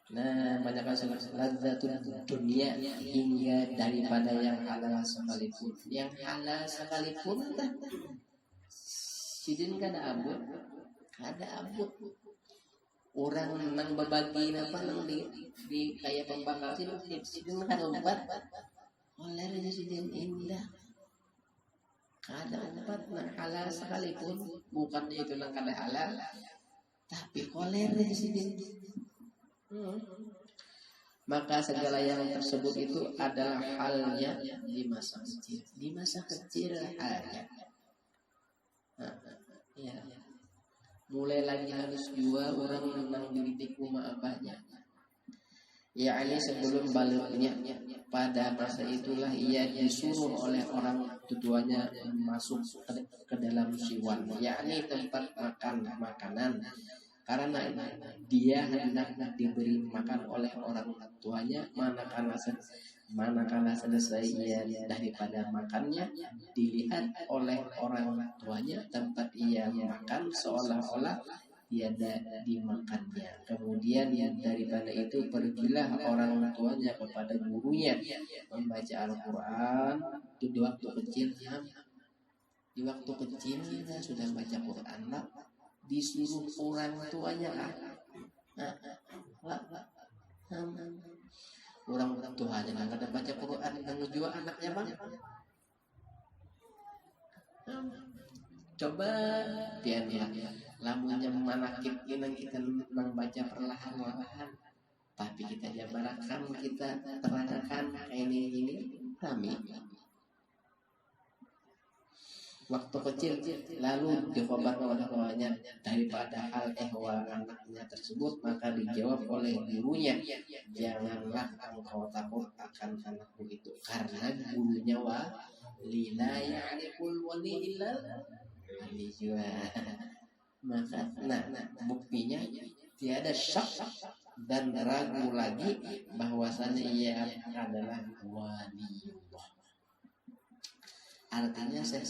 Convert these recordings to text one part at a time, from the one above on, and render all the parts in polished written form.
Nah, banyak lazzatul dunia hingga daripada yang halal sekalipun. Yang halal sekalipun kan sidin kada abut. Ada abut. Orang nang berbagi apa nang di kayak pembakar sidin kada obat. Oleh sidin indah. Kada obat nang halal sekalipun, bukan itu nang kada halal. Tapi koler sidin. Maka segala yang tersebut itu adalah halnya di masa kecil. Di masa kecil halnya. Ya. Mulai lagi harus jua orang menang dididik rumah abahnya. Ya ini sebelum baliknya, pada masa itulah ia disuruh oleh orang tuanya masuk ke dalam siwan, yakni tempat makan makanan. Karena dia hendak diberi makan oleh orang tuanya, manakala selesai ia daripada makannya, dilihat oleh orang tuanya tempat ia makan seolah-olah tiada dimakannya. Kemudian daripada itu pergilah orang tuanya kepada gurunya membaca Al-Quran. Itu di waktu kecilnya. Di waktu kecilnya sudah baca Quran lah. Disuruh orang tuanya orang tuanya nggak ada baca Quran dan juga anaknya bang. Coba pian ya, lamunnya manakib inang kita membaca perlahan-lahan, tapi kita jabarakan, kita terangkan ini kami. Waktu kecil lalu dikhabarkan oleh tuanya daripada hal ehwal anaknya tersebut, maka dijawab oleh gurunya, janganlah engkau takut akan anakmu itu, karena gurunya lila ya'riful wali illa wali jua. Maka buktinya tiada syak dan ragu lagi bahwasanya ia adalah waliullah. Artinya saya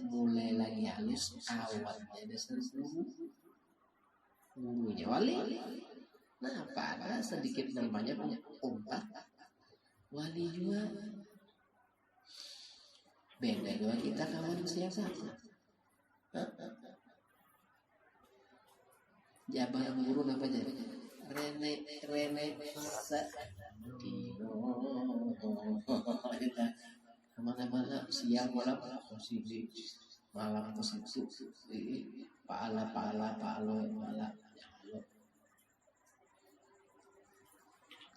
mulai lagi halus awalnya dasar gurunya wali. Nah, pada sedikit dan banyak punya umpat wali juga. Beda juga kita kawan siasa. Jabatan guru apa aja? Rene kemana-mana siang malam posisi malam posisi paala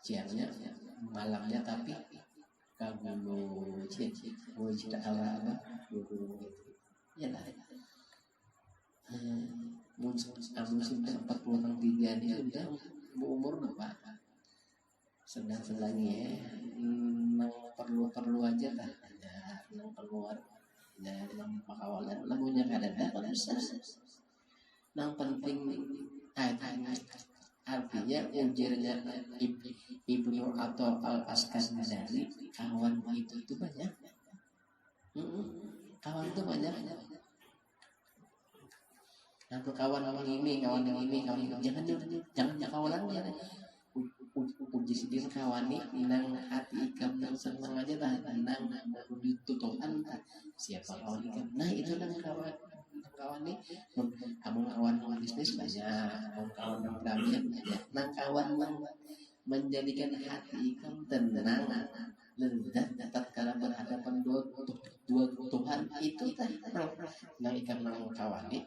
siangnya malamnya tapi kagulu cerita ala guru gitu ya lah. Musim 43 ini sudah berumur berapa? Sedang-sedangnya perlu aja lah, nang keluar dari pakawalan lamunya kadang besar. Nang penting artinya ujarnya Ibnu atau Al-Askandari, kawan itu banyak. Kawan itu banyak. Nanti kawan ini, jangan kawalannya. Puji sidir kawani nang hati ikam nang seneng aja dah nang ditutupan siapa kawan ikam. Nah itu nang kawan nih, kawan bisnis banyak, kawan nang beramian banyak, nang kawan nang menjadikan hati ikam tenang, lezat tatkala berhadapan dua Tuhan itu dah nang ikam nang kawan nih.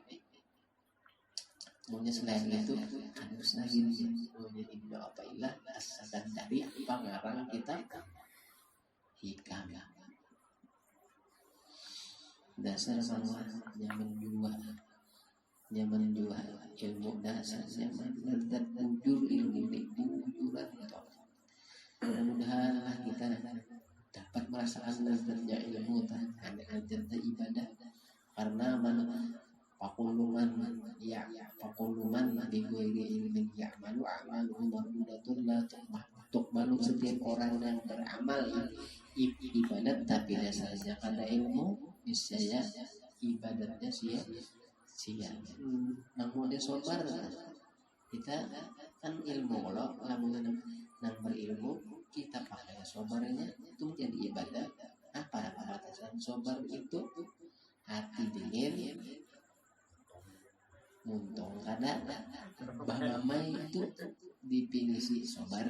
Maunya selain itu harus lagi maunya Ibnu Athaillah asalkan dari pengarang kita hikam. Dasar sama zaman dua ilmu dasar zaman dan ujur ilmu ini ujuran itu. Mudah-mudahan kita dapat merasakan lezatnya ilmu dan lezatnya ibadah, karena pakuluman di ghairi ilmin ya'malu a'maluhu mardudatun la tuqbalu. Setiap orang yang beramal ibadat tapi dasarnya karena ilmu, niscaya ibadatnya sia-sia. Namun dia sabar, kita kan ilmu kalau lamun nang berilmu kita pakai sobarnya itu menjadi ibadah. Apa batasan sobar itu? Hati dingin, muntung kada bahamai itu definisi sobar.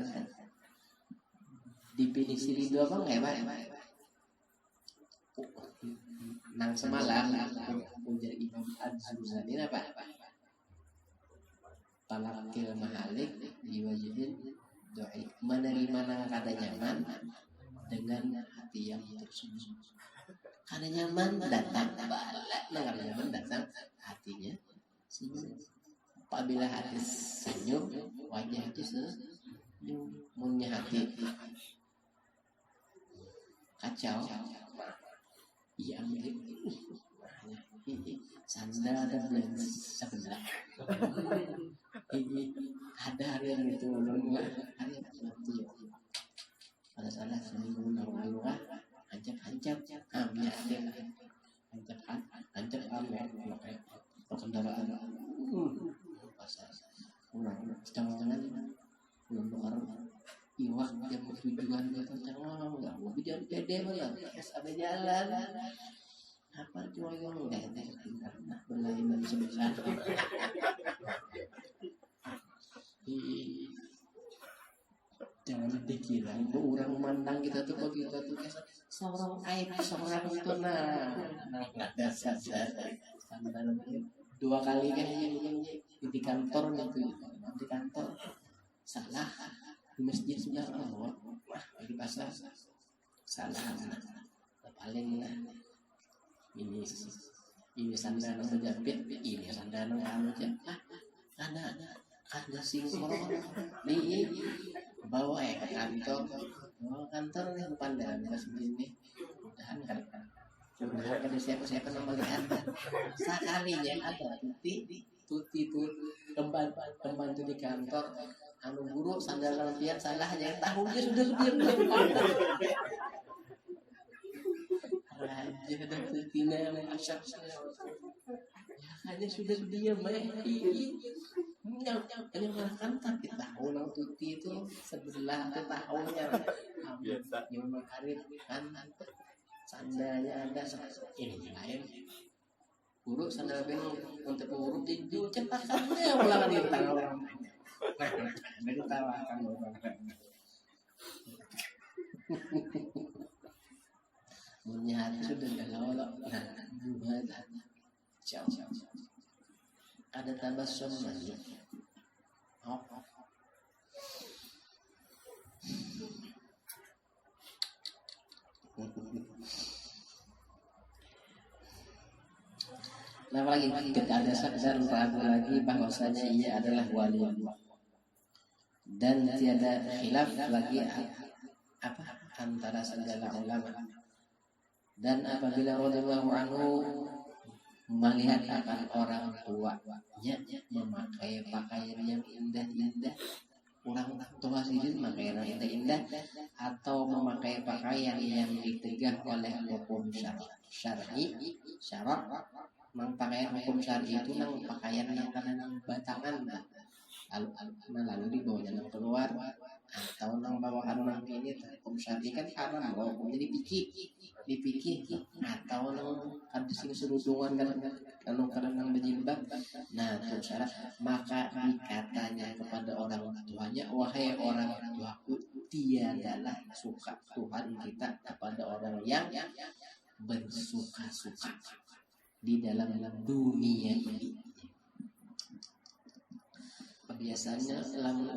Definisi ridho apa nggak pak? Nang semalam punya Imam Az-Ghazali apa? Talakil mahalik diwajibin doi, menerima nang kada nyaman dengan hati yang tersenyum. Kada nyaman datang balik, nang kada nyaman datang hatinya senyum. Apabila hati senyum, wajah itu senyum. Munya hati kacau, iya mungkin sandal ada bulan sebelah. Ini ada hari yang itu ulun hari yang nanti pada salah seminggu lalu kan hancap amnya hancap amnya pakai kendaraan pasar kurang jangan belum orang iwak yang tujuan itu jangan nggak mau bicara pede malah ada jalan apa cuma yang nggak ada karena berlainan sebesar jangan dikira orang memandang kita tuh kok kita tuh seorang aib seorang itu ada saja dua kali kan di kantor itu di kantor salah di masjid sudah Allah di pasar salah paling ini sandal menjepit ini sandal kamu ada singkong nih bawa ke kantor nih depan dalam masjid ini mudahan kan ada siapa nama lihat sekalinya ada tuti pembantu di kantor anu guru sandal lampian salah yang tahunya sudah raja dan tutina yang asyik hanya sudah diam yang makan tapi tahu nang tuti itu sebelah atau tahunnya yang mengkarir kan sandalnya ada ini lain guru sandal benang untuk huruf diucapkannya ulangan di tangan orang dari tawakan orang punya hati sudah galau bunga jauh ada tabassum lagi nah lagi kita ada sadar ragu lagi bahwasanya ia adalah wali dan tiada khilaf lagi apa antara segala ulama. Dan apabila radhiyallahu anhu melihat akan orang tuanya memakai pakaian yang indah-indah, orang tua sendiri memakai yang indah-indah atau memakai pakaian yang ditegah oleh hukum syar'i, syarat, pakaian hukum syar'i itu nang pakaian yang kanan batangan lalu dibawanya nang keluar atau nang bawaan nang ini hukum syar'i kan haram loh, jadi dipikir atau nang ada sing serudungan kan kalau nang berjilbab. Nah itu syarat, maka dikatanya kepada orang tuanya, wahai orang tuaku, tiadalah suka Tuhan kita kepada orang yang bersuka-suka di dalam dunia ini. Biasanya lama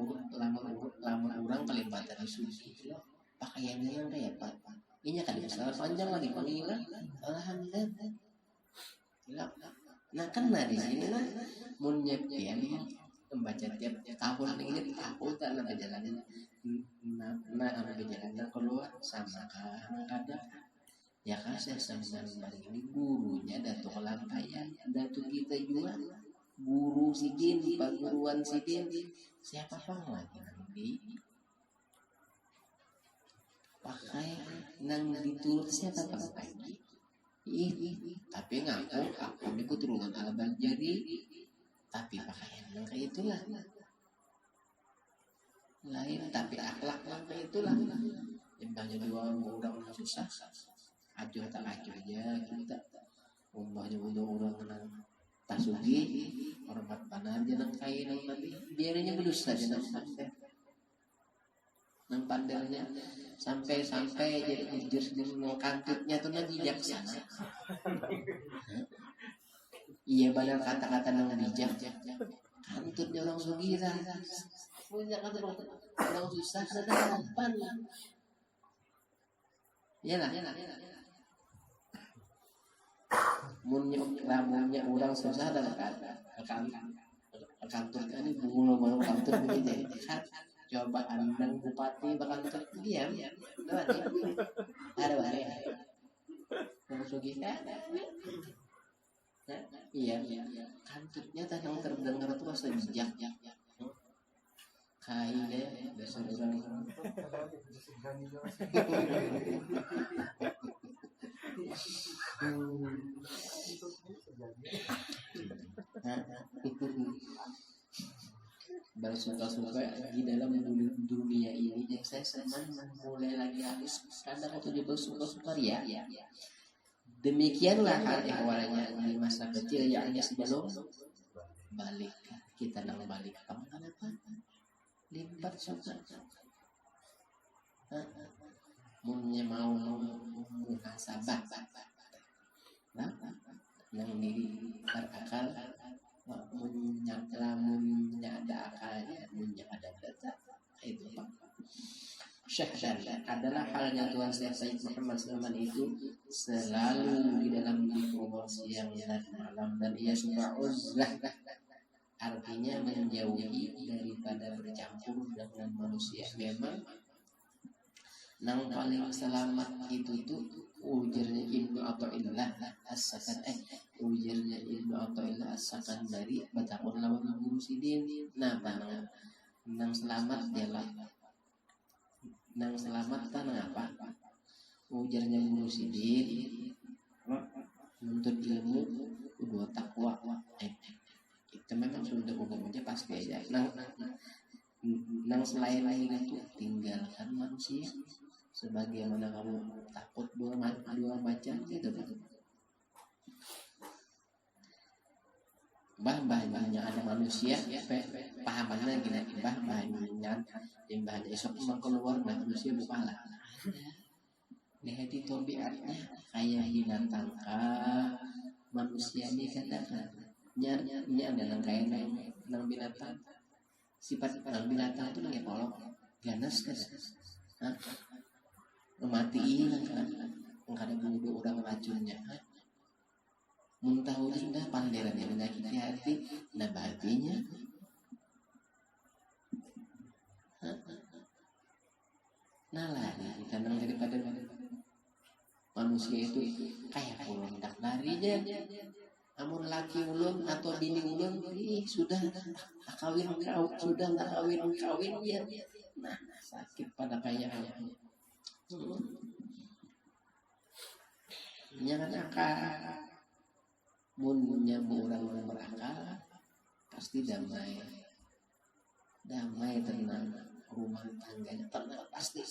orang kelibatan suci pakaiannya yang kayak apa? Ini kan masalah panjang lagi panggilan. Alhamdulillah. Nah kan di sini mun nyepian membaca tiap tahun ini tahun tak ada perjalanan. Ada perjalanan keluar sama kadang ya kan saya sama ini gurunya Datuk Lampayan, Datuk kita juga guru sidin, perguruan sidin, siapa lagi nanti pakai nang diturut siapa pakai tapi ngaku aku ini keturunan Al-Banjari tapi pakaian nang kayak itulah lain, tapi akhlak langka itulah imbahnya dua orang susah acuh tak acuh aja kita umpahnya orang menang tasugi hormat panan aja nang kain nang tadi biarnya berdosa aja nang pandelnya sampai jadi jujur mau kantutnya tuh nanti bijaksana. Iya benar kata-kata nang bijak kantutnya orang sugira punya kata orang susah ada harapan ya lah munnya orang susah ada kantor ini bunga kantor begini coba andang bupati bakal diam ada orang sugira iya kantornya tanang terdengar tuh rasa bijak kainnya besar bersuka-suka di dalam dunia ini yang saya senang mulai lagi habis kadang waktu dia bersuka-suka ya demikianlah hal ehwalnya di masa kecil yakni sebelum balik kita nang balik kamu kenapa lipat suka munnya mau muhasabah nang diri berakal munnya ada akalnya munnya ada data itu Pak syahdan adalah halnya Tuhan Sayyid Muhammad SAW itu selalu di dalam dikubur siang dan malam dan ia suka uzlah artinya menjauhi daripada bercampur dengan manusia. Memang nang paling selamat itu tuh ujarnya Ibnu Athaillah As-Sakan ujarnya Ibnu Athaillah As-Sakan dari Batakun lawan Guru Sidin. Nah, nang selamat jalan nang selamat tanah apa? Ujarnya Guru Sidin menuntut ilmu dua takwa. Itu memang sudah umumnya pasti aja. Nang selain itu tinggalkan manusia sebagaimana kamu takut dua macam gitu kan. Bahnya ada manusia pahamannya gini bahnya esok mau keluar nah manusia berpahala di hati tobiatnya kayak binatang manusia ini katakan nyarnya ada nang kayak nang binatang sifat nang binatang itu nang polok ganas kan mematiin kan ada bunuh orang racunnya muntah udah panderan yang menyakiti hati nabatinya lari karena daripada manusia itu kayak pulang tak larinya amun laki ulun atau bini ulun sudah kawin sudah nggak kawin ya nah sakit pada kayaknya jangan akal munnya orang berakal pasti damai tenang rumah tangganya tenang pasti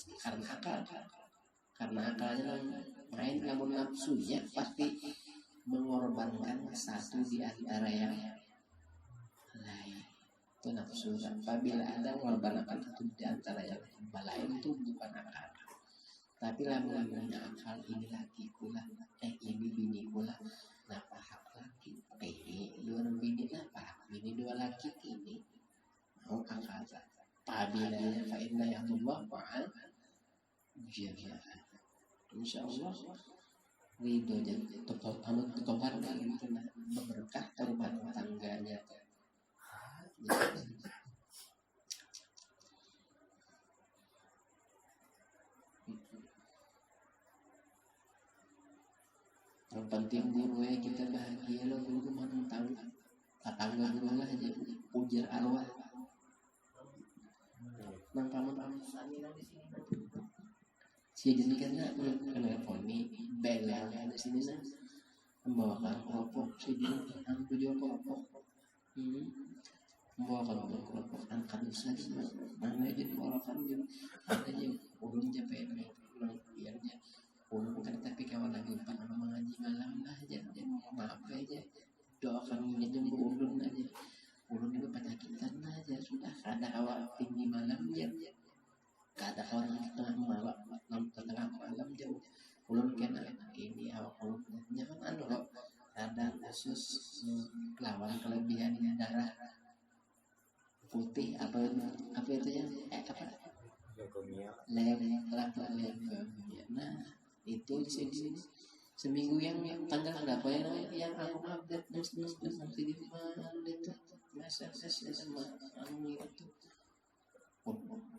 karena akalnya main namun nafsunya pasti mengorbankan satu di antara yang lain itu nafsu. Apabila ada mengorbankan satu di antara yang lain itu bukan akal tapi lamun akal ini lakiku lah ini biniku lah napa hak laki ini dua bini napa bini dua laki ini mau akal apabila fa'inna ya Allah wa'al jamaah insyaallah ridho jadi tohar gitu nah berkah rumah tangganya yang penting guru kita bahagia lo guru mantang tetangga guru lah aja ujar arwah nang kamu amsani di sini si jadi karena telepon nih bel yang ada sini nah membawakan kelompok si jadi ang tujuh kelompok membawakan Al-Quran kan saja mana aja membawakan dia ada yang ulun capek pulang biarnya ulun kan tapi kawan lagi pada mengaji malam lah aja maaf aja doakan aja ulun aja ulun itu penyakitan aja sudah ada awal tinggi malam ya ada orang tengah malam tengah malam jauh ulun kena ini awak ulun jangan loh ada khusus lawan kelebihan darah putih apa itu ya apa leukemia. Nah itu di sini seminggu yang tanggal berapa yang aku update terus masih di mana itu masa sama anu itu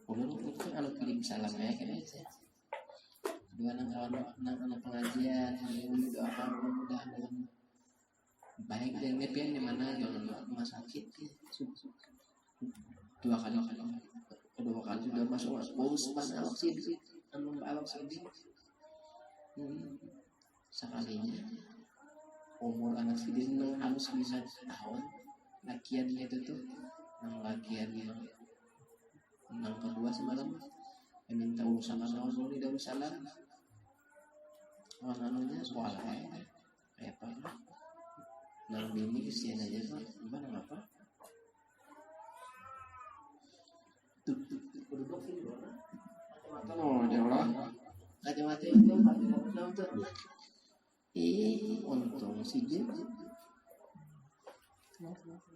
ulun itu kalau kirim salam ya kayaknya dua anak pengajian doakan mudah-mudahan baik dan nepian di mana jangan rumah sakit kedua kali sudah masuk bos pas awak sini awak sini sekalinya umur anak sidin harus bisa tahun lakiannya itu tuh lakian yang kedua semalam minta urusan sama di Darussalam anunya soal kayak apa nang bini kesian aja pak gimana apa duduk sini oh jauh kacamata itu untung sih dia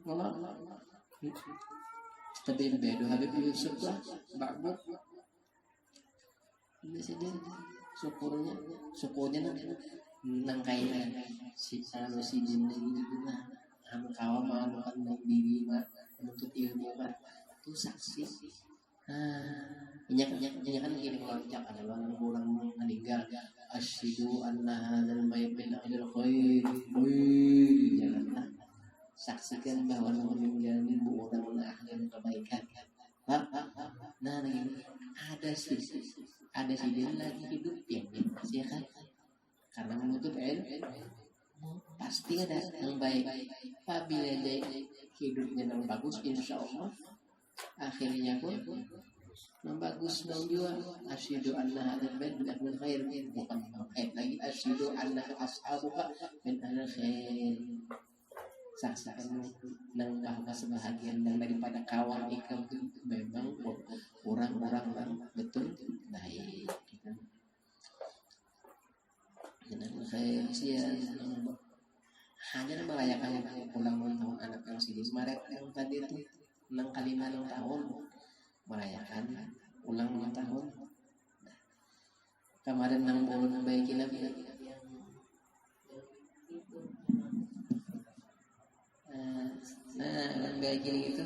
nolak tapi bedo Habib Yusuf lah bagus ini sih dia syukurnya nang kaya si jin itu nah kawan malukan diri mah menuntut ilmu kan itu saksi banyak kan gini melonjak ada orang meninggal asyhadu anna hadzal mayyit min ahlil khair jangan saksikan bahwa meninggal ini orang ahli kebaikan nah ini ada sih dia lagi hidup yang masih kan karena menuntut ilmu pasti ada yang baik apabila dia hidupnya yang bagus insya Allah akhirnya pun bagus dong juga asyhadu anna hadzal bait min ahlil khair bukan lagi asyhadu anna ashabuka min ahlil khair saksikan nang bahwa sebahagian daripada kawan ikam itu memang orang-orang yang betul baik gitu. Jangan kayak sia hanya merayakan ulang tahun anak yang sidis Maret yang tadi itu 6 kali 6 tahun merayakan ulang tahun. Kemarin nang bolon baikin lagi yang kayak gini gitu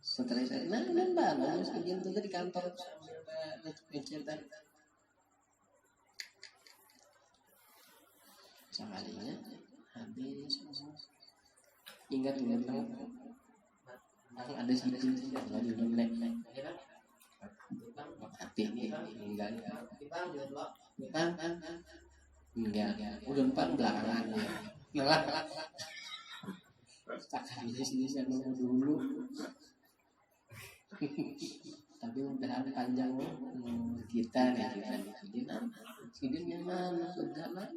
setelah saya bagus izin tuh di kantor cerita sekalinya habis ingat ada situ lagi udah black tapi enggak udah 4 belakangan ya takkan di sini saya nunggu dulu tapi udah panjang kita yang mana sudah lah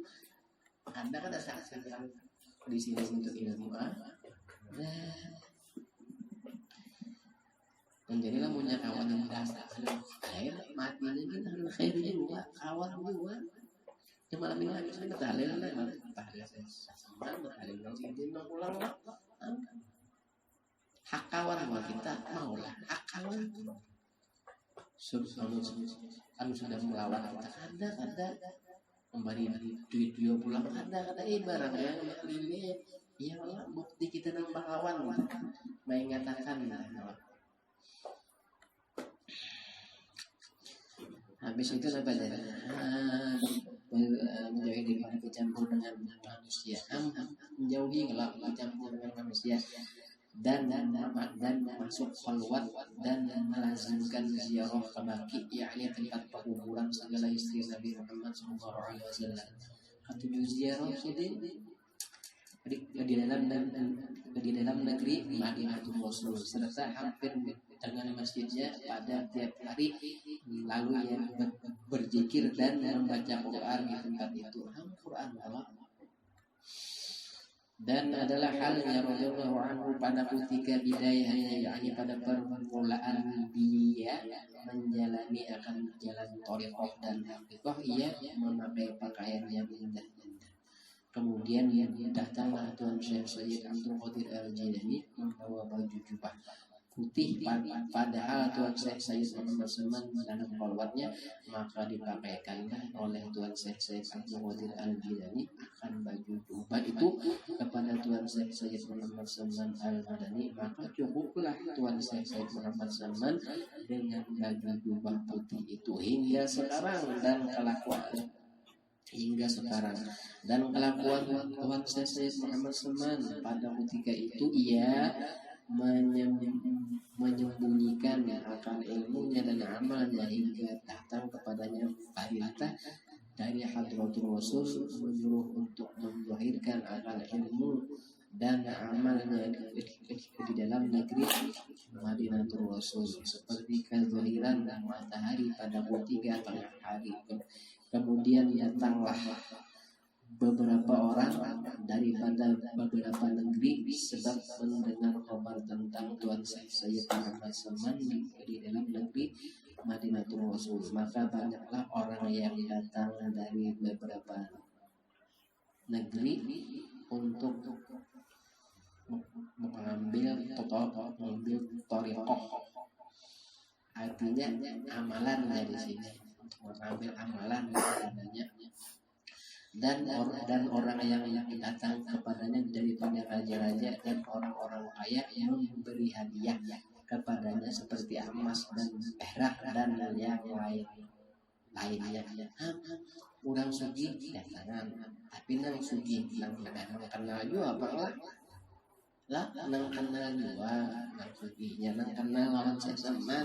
ada kan saksi yang di sini untuk ilmu menjadilah punya kawan yang merasa air matinya kan harus khair juga kawan juga yang malam ini lagi saya bertahlil lah saya sama bertahlil lagi dia mau pulang lah hak kawan buat kita maulah hak kawan anu sudah melawan kita ada memberi duit dia pulang ada ibarat yang ini ya Allah bukti kita nambah kawan mengatakan habis itu apa saja menjauhi daripada bercampur dengan manusia menjauhi kalau bercampur dengan manusia dan masuk khalwat dan melazimkan ziarah kebaki yakni tempat penguburan segala istri Nabi Muhammad SAW. Ketujuh ziarah jadi di dalam dan di dalam negeri Madinatul Rasul serta hampir dengan masjidnya pada tiap hari lalu ia berzikir dan membaca Quran di tempat itu. Quran Allah. Dan adalah halnya radhiyallahu anhu pada ketika bidayahnya, yakni pada permulaan dia menjalani akan jalan thariqah dan haqiqah, ia memakai pakaian yang indah-indah. Kemudian datanglah Tuan Syekh Sayyid Abdul Qadir Al-Jilani membawa baju jubah putih, padahal Tuan Syekh Sayyid Muhammad Saman dalam khalwatnya, maka dipakaikanlah oleh Tuan Syekh Sayyid Abdul Qadir Al-Jilani akan baju jubah itu kepada Tuan Syekh Sayyid Muhammad Saman Al-Madani, maka cukuplah Tuan Syekh Sayyid Muhammad Saman dengan baju jubah putih itu hingga sekarang. Dan kelakuan Tuan Syekh Sayyid Muhammad Saman pada ketika itu, ia menyembunyikan akan ilmunya dan amalnya hingga datang kepadanya perintah dari Hadratul Rasul menyuruh untuk menzahirkan akan ilmu dan amalnya di dalam negeri Madinatul Rasul seperti kezahiran matahari pada ketiga tengah hari. Kemudian datanglah beberapa orang daripada beberapa negeri sebab mendengar kabar tentang Tuan Syekh Sayyid Muhammad Saman di dalam negeri Madinatul Rasul. Maka banyaklah orang yang datang dari beberapa negeri untuk mengambil thariqah, artinya amalan dari sini, mengambil amalan adanya. Dan orang yang datang kepadanya daripada raja-raja dan orang-orang kaya yang memberi hadiah kepadanya seperti emas dan perak dan yang lainnya. Orang sugih datangan, tapi nang sugih nang kenal juga apa lah nang kenal juga nang sugihnya nang kenal lawan sesama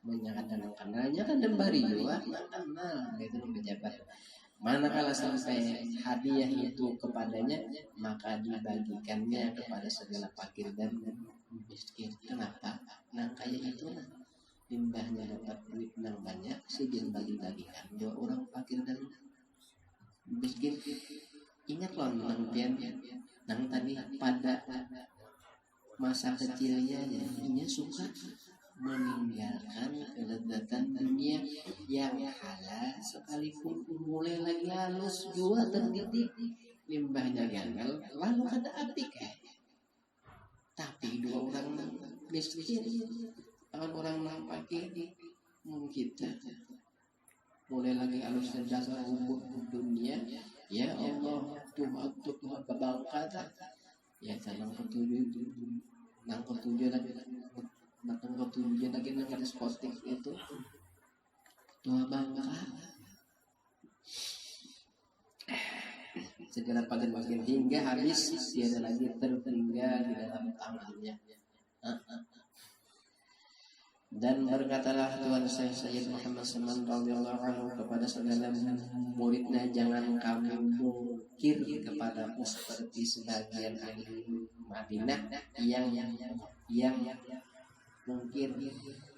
menyatakan nang kenalnya kan dembari juga nang kenal gitu pejabat. Manakala sampai hadiah itu kepadanya, maka dibagikannya kepada segala fakir dan miskin. Kenapa? Nang kaya itu limbahnya dapat duit nang banyak, sigin bagi-bagikan. Dua orang fakir dan miskin. Ingat loh nang pian, nang tadi pada masa kecilnya ia suka meninggalkan kelezatan dunia yang halal sekalipun mulai lagi halus jua terdidik limbahnya gagal lalu ada api tapi dua orang miskin orang fakir mungkin mulai lagi halus dan dasar umur dunia. Ya Allah, Tuhan babangkat ya tanang ketujuh lagi matang ketujuh lagi nang diskotik itu tua bangka segala bagian hingga habis tiada lagi tertinggal di dalam tangannya. Dan berkatalah Tuan Syekh Sayyid Muhammad Saman radhiyallahu anhu kepada segala muridnya, jangan kamu mungkir kepadaku seperti sebagian ahli Madinah yang mungkin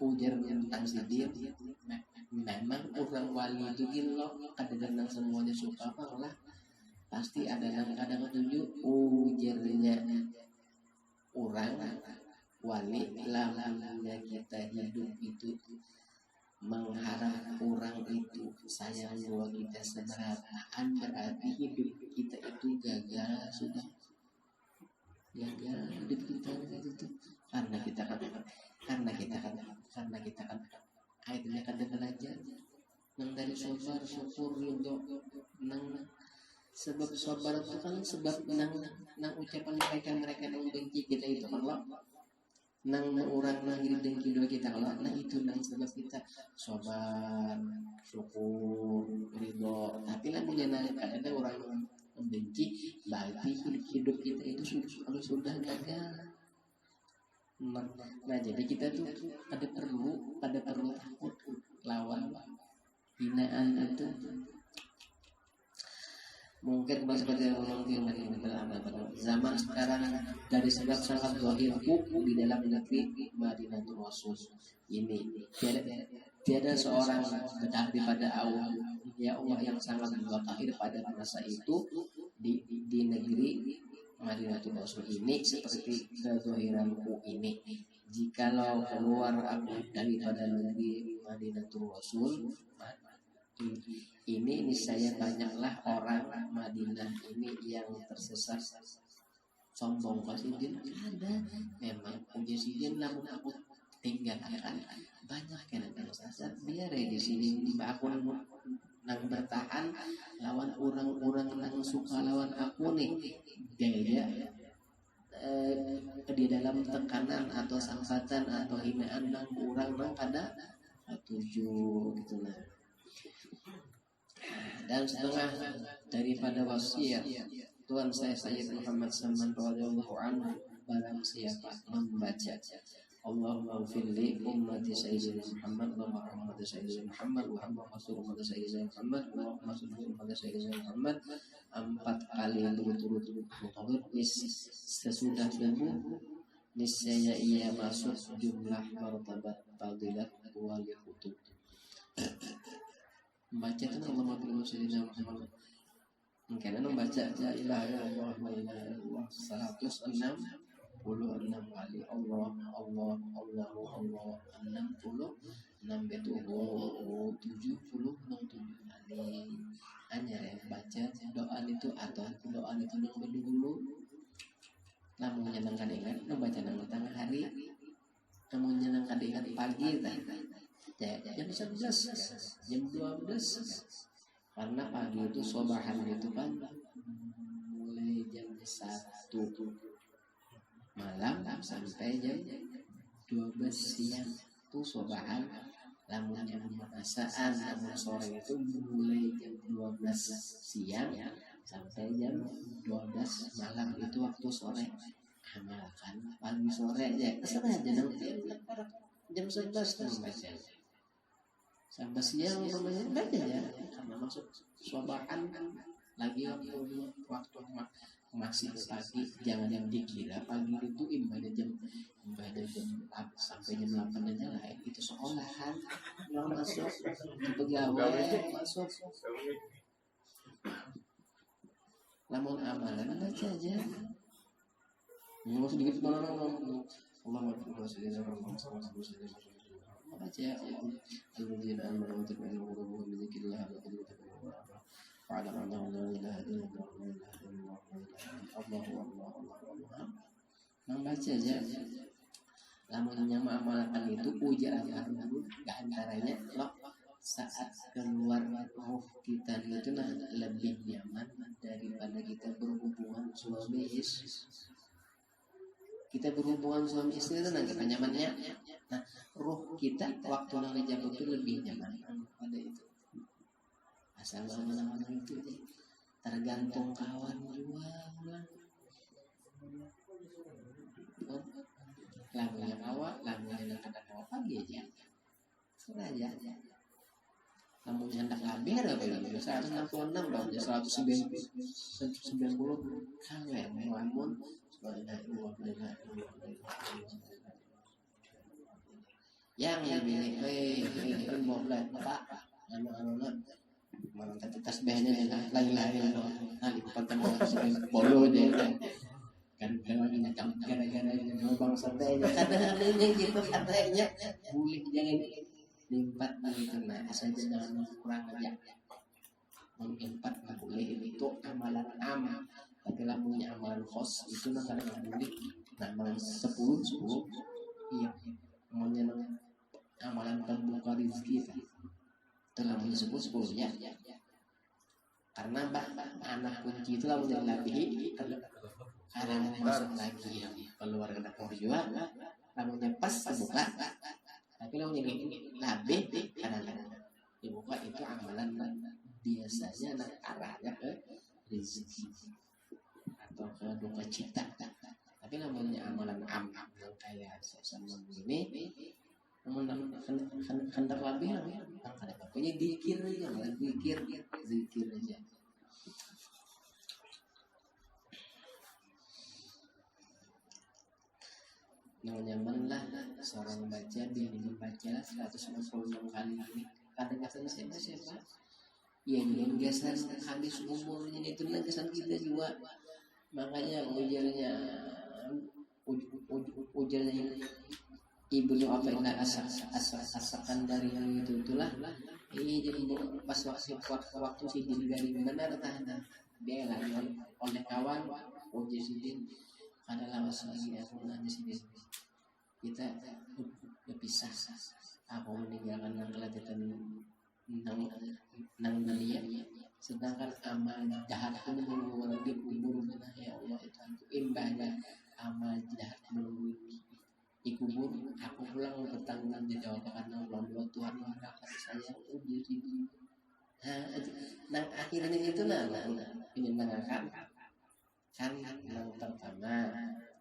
ujar tentang sidir. Memang orang wali itu gila kadang-kadang semuanya suka lah pasti ada kadang ketujuh ujarnya orang wali lamanya kita hidup itu mengharap orang itu sayang bahwa kita seberapaan, berarti hidup kita itu gagal sudah gagal hidup kita itu karena kita kan akhirnya kadang belajar nang dari syukur untuk nang sebab sabar itu kan sebab nang ucapan mereka yang benci kita itu kalau nang orang nang dengki dua kita kalau nah itu nang sebab kita sabar syukur ridho. Tapi lah menyenangkan ada orang yang membenci berarti hidup kita itu sudah gagal. Nah jadi kita tuh ada perlu takut lawan hinaan itu. Mungkin seperti yang mungkin zaman sekarang dari sebab sangat zahirku di dalam negeri Madinatul Rasul ini tiada seorang daripada Allah ya Allah yang sangat mutakhir pada masa itu di negeri Madinatul Rasul ini seperti kezahiranku ini. Jikalau keluar aku daripada negeri Madinatul Rasul ini niscaya banyaklah orang Madinah ini yang tersesat. Sombong pasti jin ada memang punya si jin namun aku tinggalkan banyak yang tersesat biar di sini aku nang bertahan lawan orang-orang yang suka lawan aku nih gaya di dalam tekanan atau sangkatan atau hinaan nang orang nang pada tujuh gitu lah. Dan setengah daripada wasiat Tuhan saya Sayyid Muhammad Salman radhiyallahu anhu barang siapa membaca Allahumma ufirli ummati Sayyidina Muhammad wa Muhammad Sayyidina Muhammad wa Muhammad Sayyidina Muhammad wa Muhammad Sayyidina Muhammad 4 kali berturut-turut sesudah sembuh niscaya ia masuk jumlah martabat fadilat wal kutub. Membaca itu Allahumma ufirli Sayyidina Muhammad mungkin membaca la ilaha illallah wa la ilaha illallah 166 kali Allah 66 itu 70 kali hanya ya baca doa itu atau doa itu yang dulu namun menyenangkan ingat membaca nang tengah hari namun menyenangkan ingat pagi jam 11 jam 12 karena pagi itu sobahan itu kan mulai jam 1 malam sampai jam 12 siang itu sobahan lamun jam asaan namun sore itu mulai jam 12 siang sampai jam 12 malam itu waktu sore amalkan pagi sore aja terserah aja jam 11 membaca sampai siang namanya baca ya karena masuk sobahan lagi waktu masih pagi jangan yang dikira pagi itu ibadah jam sampai jam 8 aja lain itu sekolahan yang masuk pegawai masuk namun amalan baca aja mau sedikit mana Allah baca ya alladzina amanu wa tatma'innu qulubuhum bi dzikrillah wa ala annahu la ilaha illallah Allah membaca aja lamun nyama amalkan itu ujar dulu antaranya loh saat keluar roh kita itu nah lebih nyaman daripada kita berhubungan suami istri. Kita berhubungan suami istri itu nanti nyamannya. Nah, roh kita waktu nang jabut itu lebih nyaman pada itu. Asal mana-mana itu tergantung kawan juga. Lagunya kawan, lagunya kadang pagi aja. Sengaja. Namun hendak lebih ada berapa? 166 dong, 190 kawan namun yang lebih mau belajar pak anak-anak malah tadi tasbihnya lain-lain nanti pertama bolo deh kan gara-gara bang santainya kadang-kadang gitu katanya boleh jangan limpat itu nah asal jangan kurang aja mengimpat boleh itu amalan amal tapi lamunya amalan khos itu nah kadang boleh nah amalan 10 iya namanya amalan pembuka rezeki itu lamunya 10 ya karena anak kunci itu lamunya lebih kadang masuk lagi yang keluar kena juga lamunya pas buka tapi lamunya lebih kadang-kadang dibuka itu amalan biasanya nak arahnya ke rezeki atau ke duka cita tapi namanya amalan amal yang kayak sama ini namun hendak lebih kadang punya dikir aja malah zikir aja nyamanlah seorang baca biar membaca 166 kali ini. Kadang kesan siapa ya belum gesan habis umurnya itu kesan kita juga. Makanya ujarnya Ibnu apa yang asakan dari yang itulah. Jadi pas waktu si dari benar tahanan dia lagi oleh kawan uji sidin adalah masalah aku nanya sidin kita berpisah. Aku meninggalkan nang kelihatan nang dunia, sedangkan amal jahat pun menunggu di kubur. Ya Allah, itu imbahnya amal jahat menunggu di kubur. Aku pulang bertanggung jawab karena Allah Tuhan Maha Kasih Sayang uji sidin. Nah akhirnya itu menyenangkan kan. Yang pertama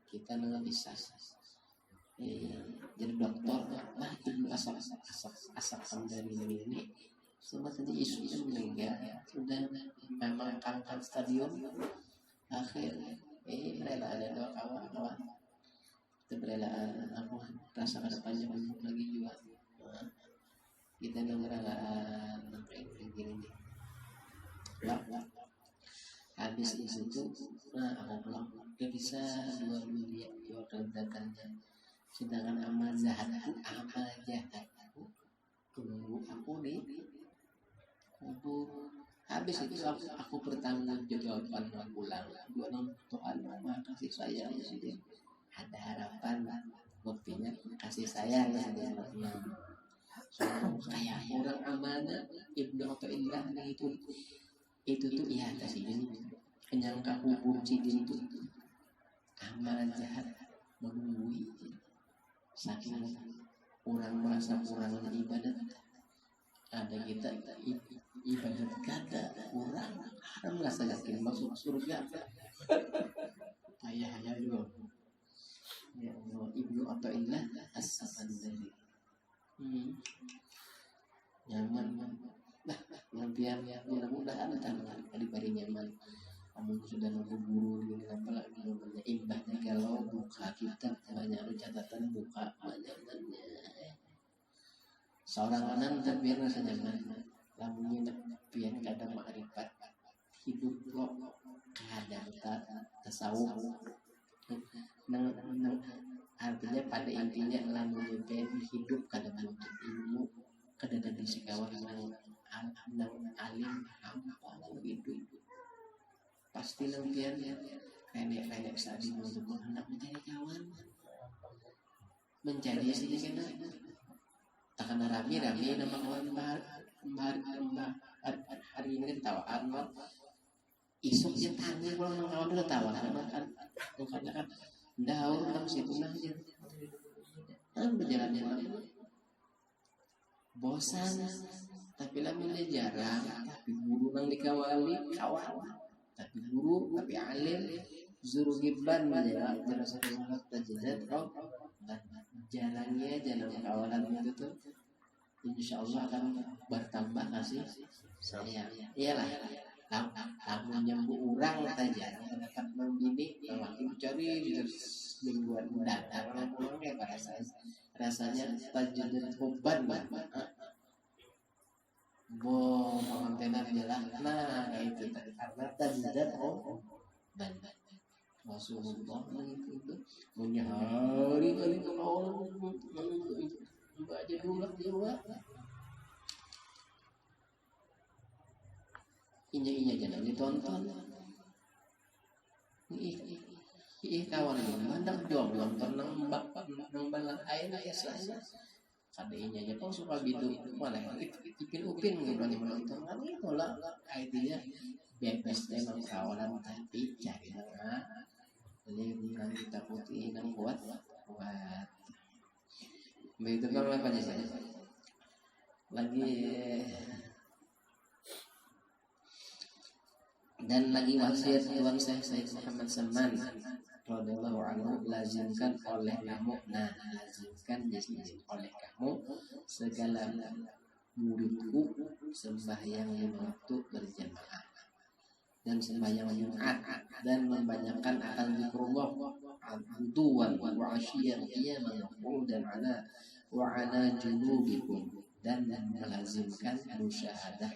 kita nggak bisa jadi dokter itu asal dari ini semua tadi isunya meninggal sudah memang kanker stadium akhir. Rela ada dua kawan itu relaan aku rasa ada panjang umur lagi juga. Kita ngerelaan gini habis itu aku pulang gak bisa dua dunia dua keledakannya. Sedangkan amal jahatku tunggu aku di kubur. Habis itu aku bertanggung jawaban pulang dua Tuhan Maha Kasih Sayang sih. Ada harapan buktinya kasih sayang kayak orang amanah Ibnu Athaillah itu tuh iya atas ini penyangka kubur sidin itu amalan jahat menunggu. Saking orang merasa kurang ibadat, ada kita ibadat kata kurang, ada merasa yakin masuk surga. Ayah juga. Ya Allah, Ibnu Athaillah As-Sakandari. Nyaman. Biar mudah-mudahan daripada nyaman. Kamu sudah nunggu guru dengan apalagi namanya imbahnya kalau buka kitab banyak catatan buka banyak-banyak. Seorang anak terbiar rasa nyaman. Lamunnya biar kadang makrifat hidup lo kadang tasawuf. Artinya pada intinya lamunnya biar hidup kadang untuk ilmu kadang di sekawan yang alim apa begitu. Pasti lempian nenek saat ini untuk anak mencari kawan mencari sedikit takkan rame nama kawan hari ini kan tawa Arnold isuk dia tanya kalau nama kawan udah tawa kan daur dalam situ aja berjalan bosan tapi lamanya jarang tapi guru nang dikawali kawan tapi guru tapi alim zuru giblan ya terasa sangat tajadat dan jalannya jalan kawalan itu tuh insyaallah akan bertambah kasih sayang. Iyalah kamu nyambung orang saja dapat membini makin cari mingguan datang pulang kayak rasanya tajadat beban pengantinan jalan itu karena tajadat dan Rasulullah itu menyehari kali kalau baca dulu juga inya jangan ditonton kawan mandang jomblo nang balang air ya saya kadainya aja kau suka bidu malah ipin-upin gitu menonton kan itu lah idenya bebas memang kawalan tapi cari jadi bukan kita putih yang kuat begitu kan apa aja lagi dan lagi wasiat Tuan Syekh Muhammad Salman radhiyallahu anhu lazimkan oleh kamu lazimkan oleh kamu segala muridku sembahyang 5 waktu berjamaah dan sembahyang Jumat dan membanyakan akan zikrullah aduan wa asyiyan qiyaman dan ala junubikum dan melazimkan musyahadah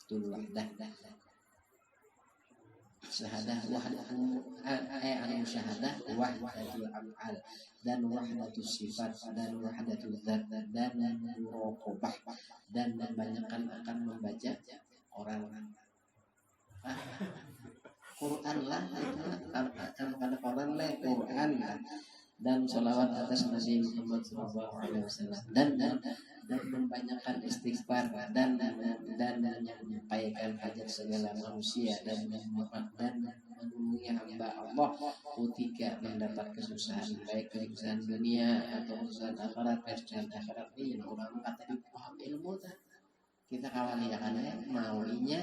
tul wahdah syahadah wahdatul musyahadah wahdatul af'al dan wahdatul sifat dan wahdatul dzat dan muraqabah dan membanyakan akan membaca Quran Quran lah akan pada Quran lah Quran dan sholawat atas Nabi Muhammad SAW dan membanyakan istighfar dan menyampaikan hajat segala manusia dan menemui hamba Allah ketika mendapat kesusahan baik kesusahan dunia atau kesusahan akhirat. Kesusahan akhirat ini orang kata di paham ilmu tak kita kawali ya kan ya mauinya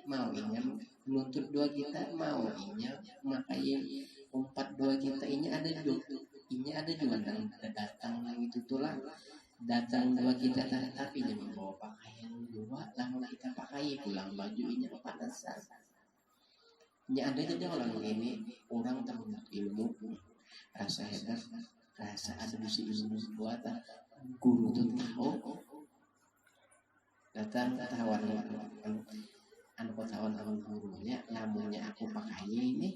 menuntut dua kita mauinya makanya umpat dua kita ini ada juga datang lagi tutulah datang dua kita tapi dia membawa pakaian dua lalu kita pakai pulang baju ini kepanasan ya ada jadi orang ini orang temenan ilmu rasa hebat rasa ada musi ilmu buatan guru tuh tahu datang tawan gurunya namunnya aku pakai ini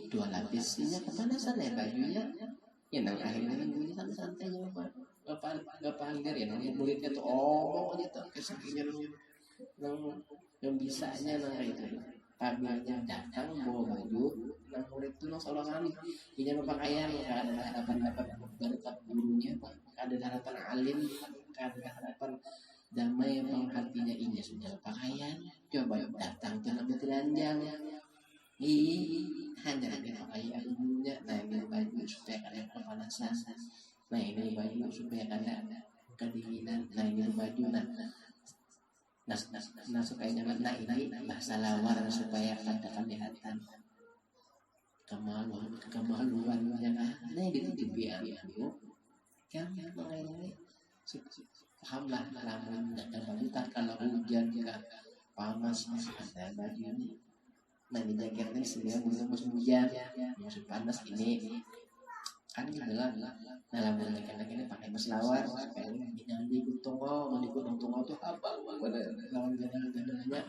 dua lapisnya kepanasan ya bajunya ya nang akhirnya bunyi santai nyoba gak panggil ya nang muridnya tuh gitu kesakitnya yang bisanya nang itu paginya datang bawa baju nang murid tuh nang solongan punya pakaian ya ada harapan dapat berkat gurunya ada harapan alim ada harapan damai yang hatinya ini sudah pakaian coba datang ke nama telanjang hanya pakai gurunya nah ini baju supaya kalian kepanasan nah ini baju supaya kalian kedinginan nah ini baju nah supaya nyaman nah ini bahasa lawar supaya ada kelihatan kemaluannya nah ditutupi anu kan mengenai pahamlah lamun dan baju tak kalau hujan juga panas ada baju ini nah di jaketnya sebenarnya musim hujan musim panas ini kan dalam lamun ini pakai maslawar supaya jangan diikut tunggu mau ikut tunggu tuh apa lawan gandanya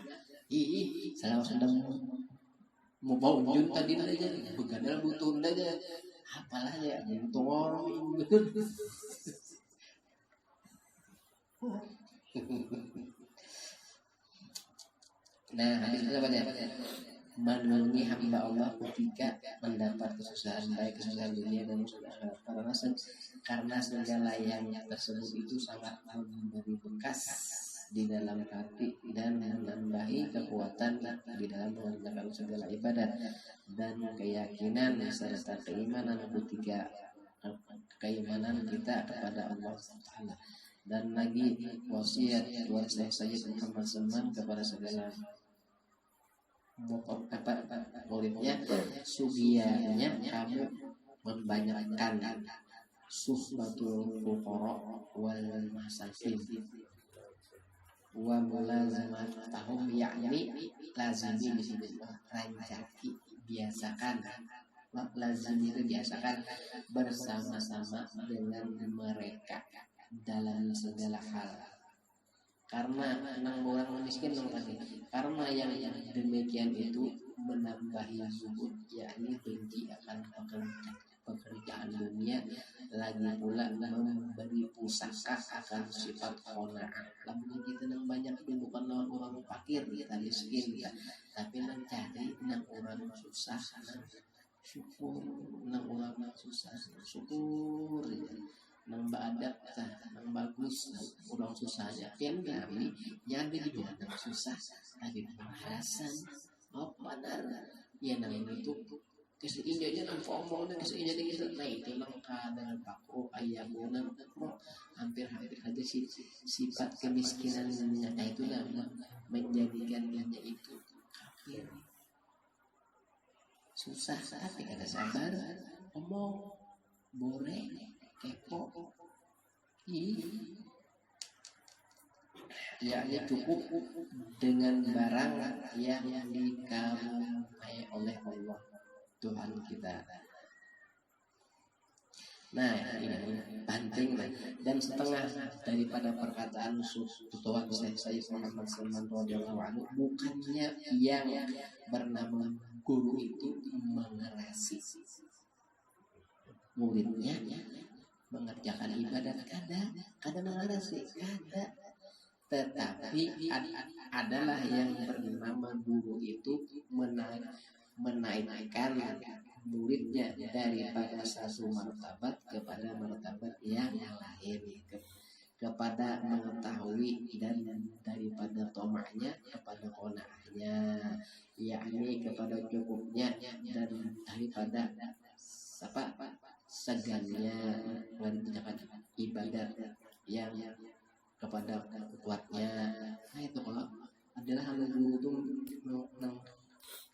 salah sedang mau bau jun tadi aja begadang butuh aja apalah ya tunggu nah habis itu apa ya menemui hamba Allah ketika mendapat kesusahan baik kesusahan dunia dan kesusahan akhirat karena segala yang tersebut itu sangat memberi bekas di dalam hati dan menambahi kekuatan di dalam mengerjakan segala ibadat dan keyakinan serta keimanan kita kepada Allah Taala. Dan lagi wasiat buat saya Muhammad SAW kepada segala muridnya sugianya kamu membanyakkan suhbatul fuqara wal masakin wa mulazamat tahum yakni lazimi bismillah rancaki biasakan lazim itu biasakan bersama-sama dengan mereka dalam segala hal karena orang miskin tadi karena yang demikian itu menambahi zuhud yakni benci akan pekerjaan dunia lagi pula memberi pusaka akan sifat qanaah lamun kita nang banyak bukan lawan orang fakir kita miskin ya tapi mencari nang orang susah syukur nang orang susah syukur ya. Nang badat nang bagus orang susahnya pian kami nyadi di dua nang susah tapi pembahasan benar ya nang itu keseinjanya nang ngomong dan keseinjanya gitu nah itu nang kadang paku ayamunan hampir aja sifat kemiskinannya nah itu nang menjadikannya itu kafir susah tapi ada sabar omong boleh kepo yakni cukup dengan barang yang dikaruniai oleh Allah Tuhan kita. Nah, ini penting dan setengah daripada perkataan Tuhan saya Muhammad Salman radhiyallahu anhu, bukannya yang bernama guru itu mengerasi muridnya mengerjakan ibadat, kada mengerasi, tetapi adalah yang bernama guru itu menaikkan muridnya daripada satu martabat kepada martabat yang lain, kepada mengetahui dan daripada tomaknya kepada qanaahnya, yakni kepada cukupnya dan daripada segannya mengerjakan ibadat yang kepada kuatnya. Nah itu kalau adalah hal guru itu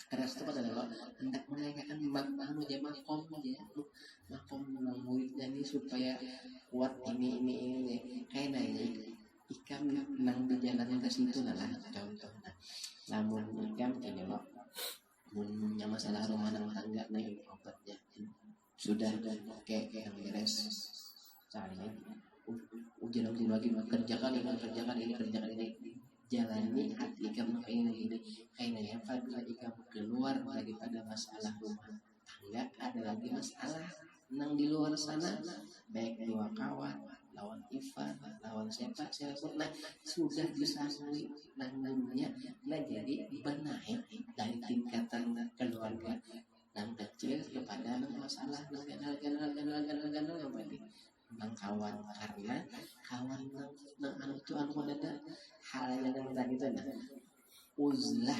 keras itu adalah hendak menaikkan makom muridnya ini supaya kuat ini kayak nanya ikam nang di jalan ke situ lah contoh. Namun ikam ini loh punya masalah rumah tangga nih obatnya sudah kayak yang beres saya ujian lagi kerjakan ini jalani hati kamu ini kayaknya apabila kamu keluar daripada masalah rumah tangga ada lagi masalah nang di luar sana, baik dua kawan lawan Ivan lawan siapa nah sudah disasui nanggungnya nah jadi benahi dari tingkatan keluarga nang kecil kepada masalah nang ganal yang penting nang kawan karena kawan nang anu itu anu dada hal yang tadi itu nah uzlah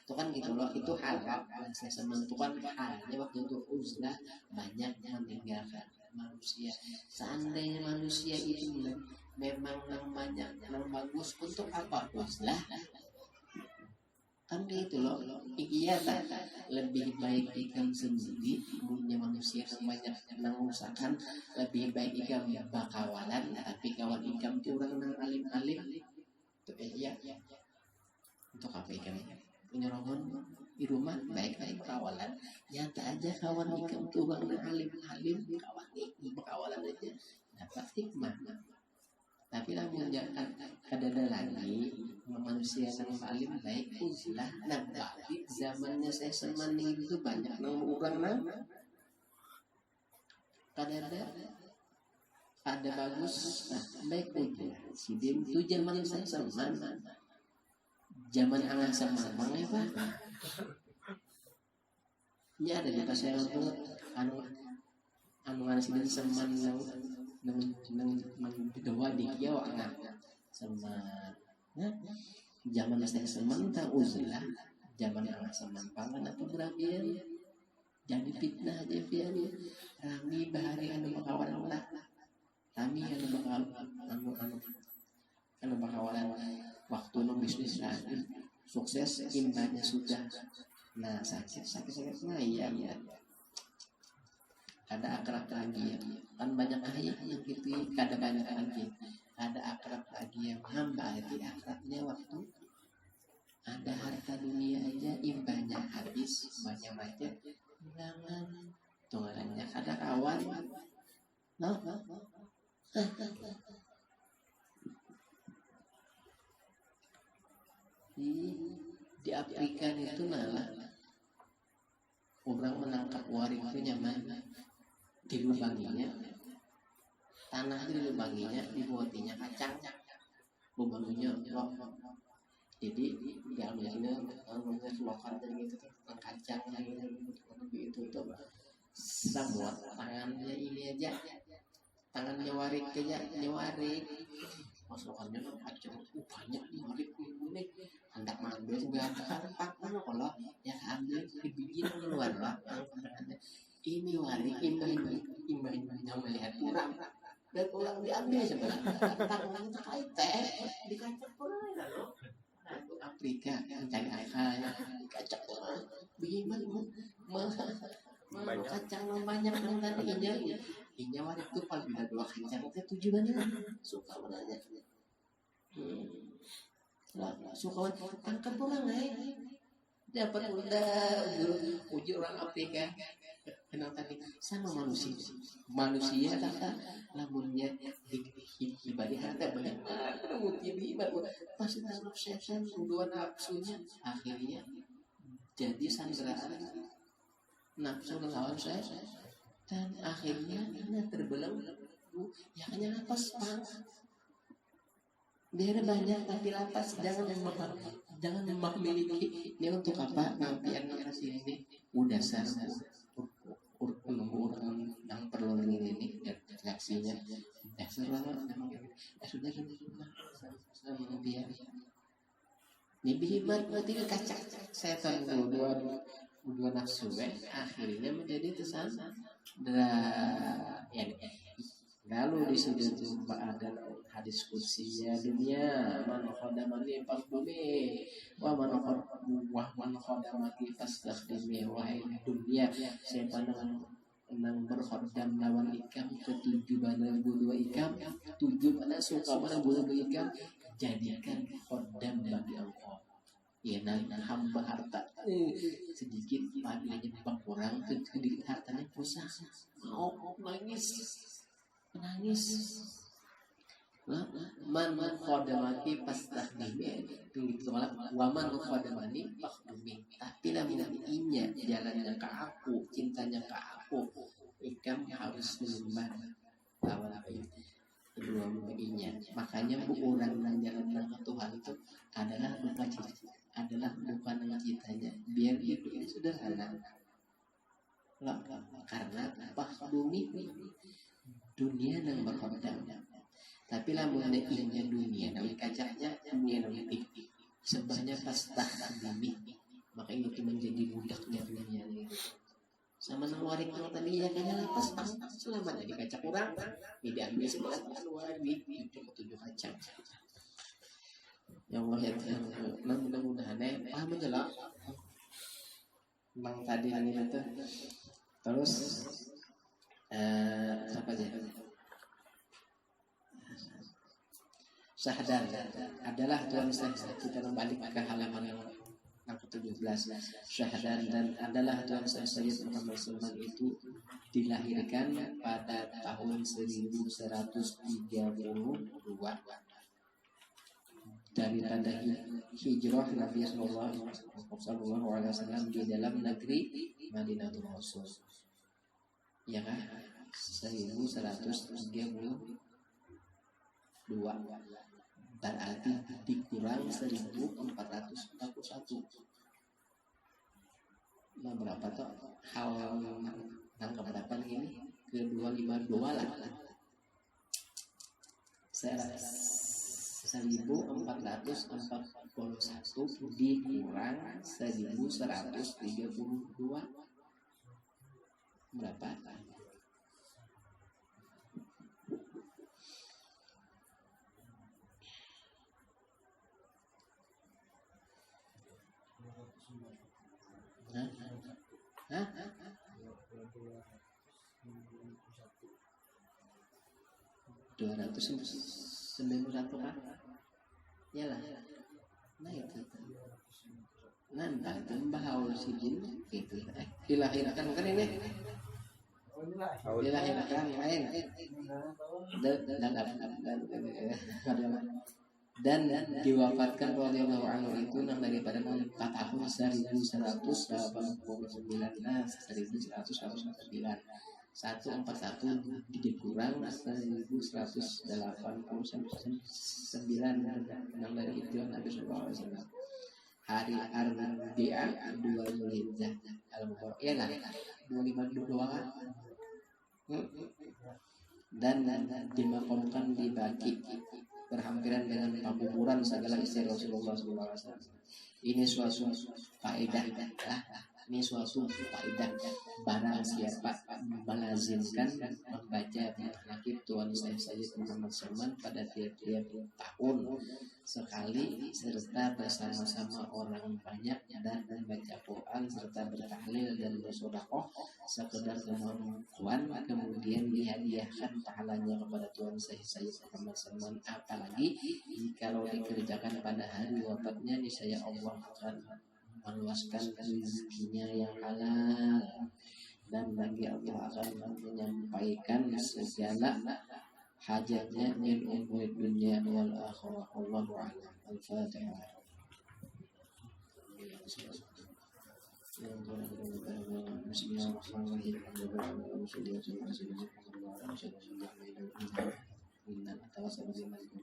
itu kan gitu loh, itu halal saya senang itu kan halnya waktu itu uzlah banyak meninggalkan manusia. Seandainya manusia itu memang nang banyak nang bagus untuk apa uzlah kan gitu loh. Iya tak lebih baik ikam sendiri punya manusia yang banyak nang usahakan lebih baik ikam bakawalan tapi kawan ikam itu orang nang alim-alim itu iya untuk apa ikam punya rohon di rumah baik-baik kawalan nyata aja kawan ikam itu orang nang alim-alim kawan ini bakawalan aja dapat hikmah. Tapi namun jangan kadada lagi manusia yang paling baik uzlah dan balik zamannya saya semani itu banyak nang orang nang kadada ada bagus baik uzlah si dem tu zaman saya seman zaman angah seman bang apa ini ada di pasal itu anu si dem seman nang dewa di kieu angah seman zaman saya seman tak uzlah zaman angah seman pangan atau berabian jadi fitnah aja pian rami bahari anu bakawalan lah rami anu bakawalan waktu nu bisnis sukses imbanya sudah nah sakit nah iya ada akrab lagi kan banyak ayat yang gitu kada banyak lagi ada akrab lagi yang hamba itu akrabnya waktu ada harta dunia aja imbanya habis banyak macet hilangan tunggalannya ada kawan di Afrika itu malah orang menangkap waring itu nyaman dilubanginya tanah dilubanginya dibuatinya kacang lubanginya roh jadi diambilnya namanya lokal gitu kan kacang gitu tuh semua tangannya ini aja tangannya warik aja nyewarik masukannya kacang banyak warik ini hendak mengambil sebenarnya pak kalau yang ambil dibikin keluar lah ini warik imbang yang melihat kurang dan kurang diambil sebenarnya tangan terkait teh dikacak kurang loh. Nah itu Afrika mencari akalnya dikacak kurang bagaimana kacang banyak yang tadi inya warik itu paling beda dua kacang itu tujuannya suka menanya Lah, suka tangkap orang dapat uji orang Afrika kenal tadi sama manusia kata lamunnya ibadah harta banyak ibadah pasti tanggap setan dua nafsunya akhirnya jadi sandraan nafsu lawan saya dan akhirnya terbelang ya hanya napas biar banyak tapi lapas jangan memiliki ini untuk apa ngampian ini udah orang yang perlu ini reaksinya sudah biar ini bihimat berarti kaca setan dua nafsu akhirnya menjadi tersesat lalu di situ tuh ada hadis kursinya dunia man khadamani faqdumi wa man khadamati fastakhdimi wahai dunia saya pandangan enang berkhodam lawan ikam ketujuh bana dua ikam tujuh bana suka bana dua ikam jadikan khodam bagi engkau ya nah hamba harta sedikit padanya kurang sedikit hartanya pusat mau menangis man khadamati fastakhdimi tulis malam waman khadamani fakhdumi tapi namun inya jalannya ke aku cintanya ke aku ikam harus menyembah lawan kedua inya makanya orang yang jalan ke Tuhan itu adalah bukan dengan cintanya biar itu sederhana karena fakhdumi dunia yang berkodam tapi lamun inya dunia nawi kacanya dunia nawi pipi sebahnya pastah demi maka itu menjadi budaknya dunia itu sama warik yang tadi ya kayaknya lapas selama jadi kaca kurang tidak ambil sebelah luar di tujuh kacang ya Allah ya mudah-mudahan paham jelas memang tadi ini itu terus apa aja syahadat adalah Tuhan kita kembali ke halaman yang ke-17 syahadat dan adalah Tuhan Sayyid Muhammad Sulman itu dilahirkan pada tahun 1132 daripada hijrah Nabi Sallallahu Alaihi Wasallam di dalam negeri Madinatul Rasul ya kan 1132 berarti dikurang 1441 nah berapa tuh hal yang keberapa ini ke 252 lah 1441 dikurang 1132 berapa? Hah? 291 kan? Yalah. Nah itu. Nanda bahwa si jin itu dilahirkan kan ini dilahirkan lain dan diwafatkan radhiyallahu anhu itu daripada 4 tahun 1189 141 dikurang 1189 dari itu Nabi sallallahu alaihi wasallam hari Arbi'a 2 Zulhijjah al-Muharram ya lah 252 kan dan dimakamkan di Baqi berhampiran dengan pakuburan segala istri Rasulullah sallallahu alaihi wasallam ini suatu faedah lah Ini suatu faedah, barang siapa melazimkan membaca manaqib Tuhan Sayyid Muhammad Salman pada tiap-tiap tahun sekali, serta bersama-sama orang banyak dan membaca Quran serta bertahlil dan bersedekah sekedar kemampuan, kemudian dihadiahkan pahalanya kepada Tuhan Sayyid Muhammad Salman. Apalagi jikalau dikerjakan pada hari wafatnya, niscaya Allah akan meluaskan rezekinya yang halal, dan bagi Allah akan menyampaikan segala hajatnya min umur dunia wal akhirah. Allahu a'lam. Al-Fatihah. Bismillahirrahmanirrahim.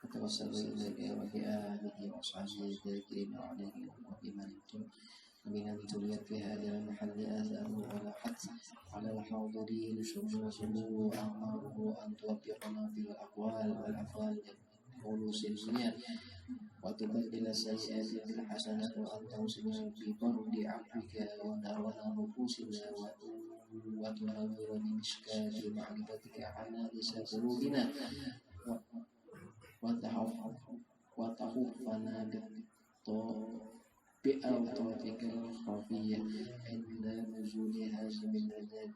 أتوسل إليك وبآله وصحبه الذاكرين عليه وبمن ابتليت في هذا المحل آثاره ولحت على الحاضرين شموسه أعماره أن توفقنا في الأقوال والأفعال خلوص النية وتبدل السيئات بالحسنات وأن توصلنا ببرد عفوك ونور نفوسنا وتنور بمشكاة معرفتك على لسان قلوبنا وتحفنا بأوطافك الخفية عند نزول هاشم اللذات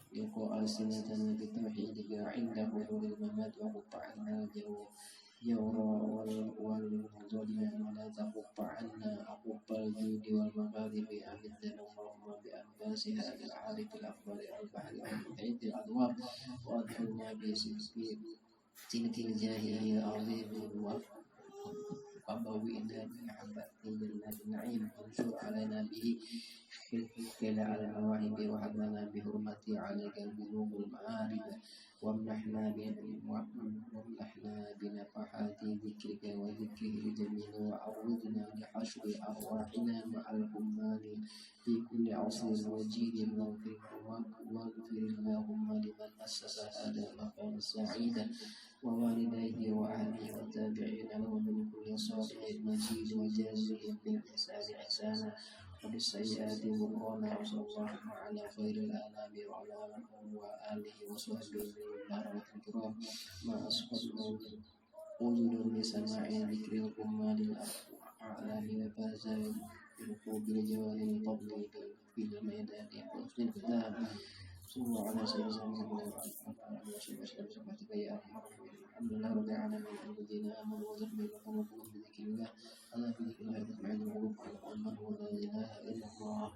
يقوى ألسنتنا بتوحيدك عند حضور الممات وقف عنا الجورى والظلم ولا تقف عنا أقف الجود والمغارب أمدنا اللهم بأنفاس هذا العارف الأفضل البحر المحيط الأنوار وأدخلنا تلك الجاهلية العظيم وبوئنا بمحبته جنات النعيم وانشر علينا به خلال المواهب وحملنا بحرمته عليك القلوب المعارف وامنحنا بنفحات ذكرك وذكره الجميل وعوضنا لحشر أرواحنا مع الكمال في كل عصر وجيل واغفر اللهم لمن أسس هذا المقام السعيد ووالديه وأهله والتابعين لهم من كل صالح مجيد وجازهم بالإحسان إحسانا وبالسيئات غفرانا وصلى الله على خير الأنام وعلى آله وصحبه البررة الكرام ما أسقط أذن بسماع ذكر الأمة الأعلام وفاز بركوب الجوال الفضل في الميدان وحسن الختام صلى الله على سيدنا محمد وعلى آله وصحبه يا أرحم الراحمين. الحمد لله رب العالمين الذين آمنوا وذكروا قلوبهم بذكر الله ألا بذكر الله تطمئن القلوب على أنه لا إله إلا الله.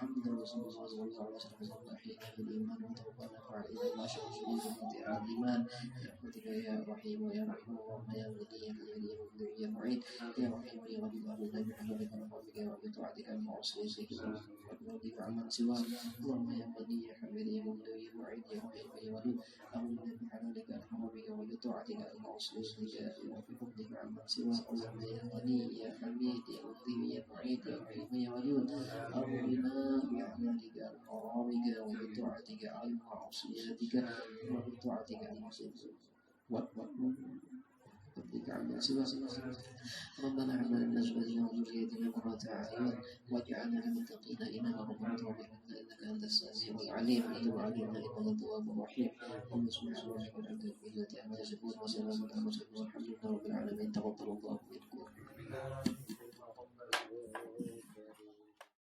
محمد رسول الله صلى الله عليه وسلم أحيينا بالإيمان وتوفنا علينا ما شاء الله الإيمان برحمتك يا رحيم يا رحيم اللهم يا ولي يا ولي يا معين يا رحيم يا ولي أمرنا بحمدك ورحمتك وبطاعتك المعصية سيدنا وبرضيك عمن سواك اللهم يا ولي يا حميد يا مولى يا معين يا رحيم يا ولي أمرنا بحلالك وحرامك وبطاعتك المعصية سيدنا وبفضلك عمن سواك اللهم يا ولي يا حميد يا مولى يا معين يا رحيم يا ولي أمرنا بحلالك وحرامك وبطاعتك المعصيتك وبطاعتك المعصية وبفضلك عمن سواك ربنا هب لنا من ازواجنا وذريتنا قرة اعين واجعلنا للمتقين اماما ربنا تغفر لنا انك انت السميع العليم وتب علينا انك التواب الرحيم اللهم صل على محمد وعلى اله وصحبه وسلم وسلام على المرسلين والحمد لله